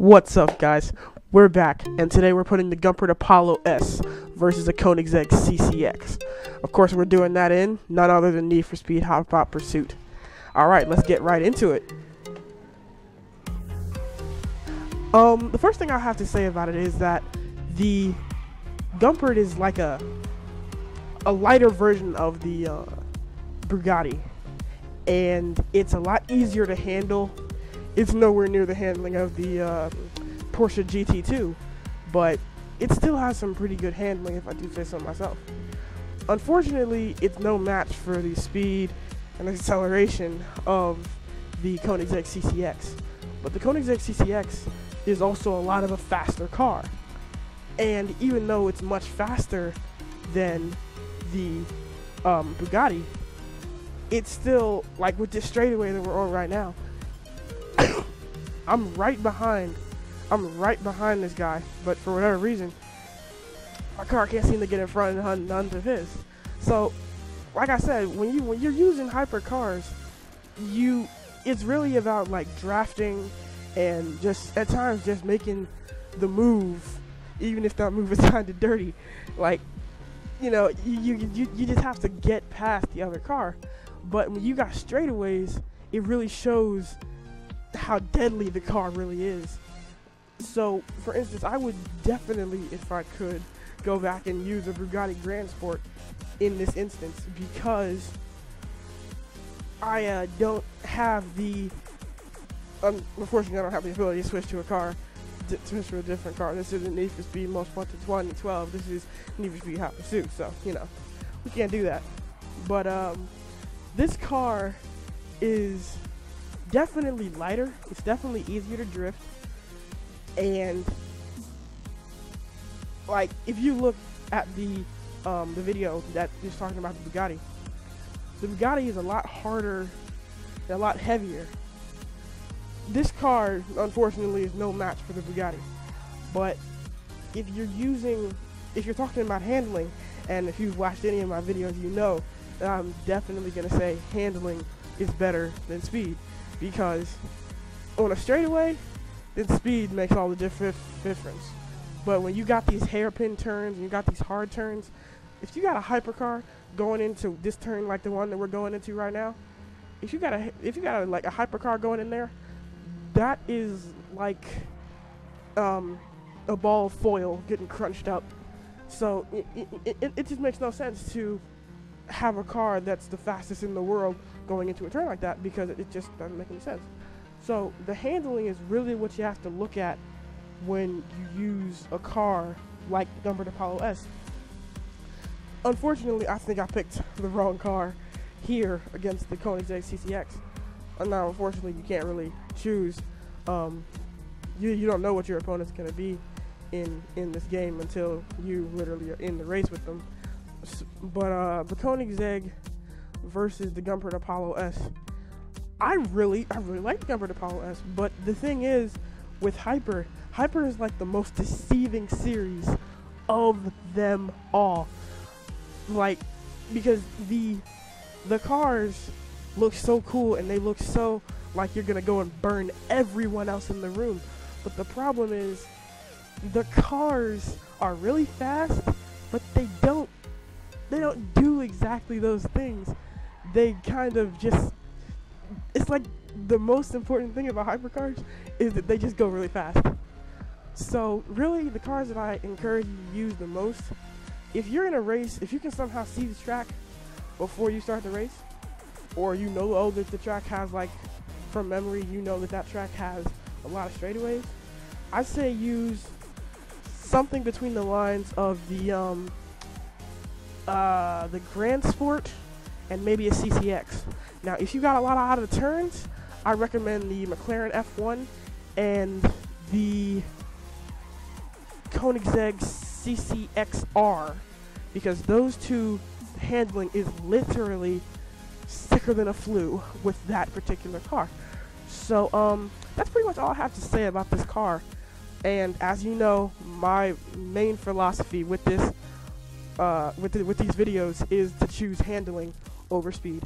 What's up, guys? We're back, and today we're putting the Gumpert Apollo S versus the Koenigsegg CCX. Of course, we're doing that in none other than Need for Speed Hot Pop Pursuit. Alright, let's get right into it. The first thing I have to say about it is that the Gumpert is like a lighter version of the Bugatti, and it's a lot easier to handle. It's nowhere near the handling of the Porsche GT2, but it still has some pretty good handling, if I do say so myself. Unfortunately, it's no match for the speed and acceleration of the Koenigsegg CCX. But the Koenigsegg CCX is also a lot of a faster car. And even though it's much faster than the Bugatti, it's still, like with this straightaway that we're on right now, I'm right behind this guy, but for whatever reason, my car can't seem to get in front of none of his. So, like I said, when you're using hypercars, it's really about like drafting and just at times just making the move, even if that move is kind of dirty. Like, you know, you just have to get past the other car. But when you got straightaways, it really shows how deadly the car really is. So, for instance, I would definitely, if I could, go back and use a Bugatti Grand Sport in this instance, because I don't have the, unfortunately I don't have the ability to switch to a car, to switch to a different car. This isn't Need for Speed Most Wanted 2012, this is Need for Speed Hot Pursuit, so, you know, we can't do that. But, this car is definitely lighter, it's definitely easier to drift, and like if you look at the video that is talking about the Bugatti is a lot harder and a lot heavier. This car, unfortunately, is no match for the Bugatti. But if you're talking about handling, and if you've watched any of my videos, you know that I'm definitely gonna say handling is better than speed. Because on a straightaway, then speed makes all the difference. But when you got these hairpin turns and you got these hard turns, if you got a hypercar going into this turn like the one that we're going into right now, if you got like a hypercar going in there, that is like a ball of foil getting crunched up. So it just makes no sense to have a car that's the fastest in the world going into a turn like that, because it just doesn't make any sense. So the handling is really what you have to look at when you use a car like the Gumpert Apollo S. Unfortunately, I think I picked the wrong car here against the Koenigsegg CCX. Now, unfortunately, you can't really choose. You don't know what your opponent's going to be in this game until you literally are in the race with them. But the Koenigsegg versus the Gumpert Apollo S, I really like the Gumpert Apollo S, but the thing is, with Hyper is like the most deceiving series of them all. Like, because the cars look so cool and they look so like you're gonna go and burn everyone else in the room. But the problem is, the cars are really fast, but they don't do exactly those things. They kind of just, it's like the most important thing about hypercars is that they just go really fast. So really, the cars that I encourage you to use the most, if you're in a race, if you can somehow see the track before you start the race, or you know that the track has, like, from memory, you know that track has a lot of straightaways, I'd say use something between the lines of the Grand Sport and maybe a CCX. Now, if you got a lot of out of turns, I recommend the McLaren F1 and the Koenigsegg CCXR, because those two handling is literally sicker than a flu with that particular car. So that's pretty much all I have to say about this car. And as you know, my main philosophy with this with these videos is to choose handling over speed.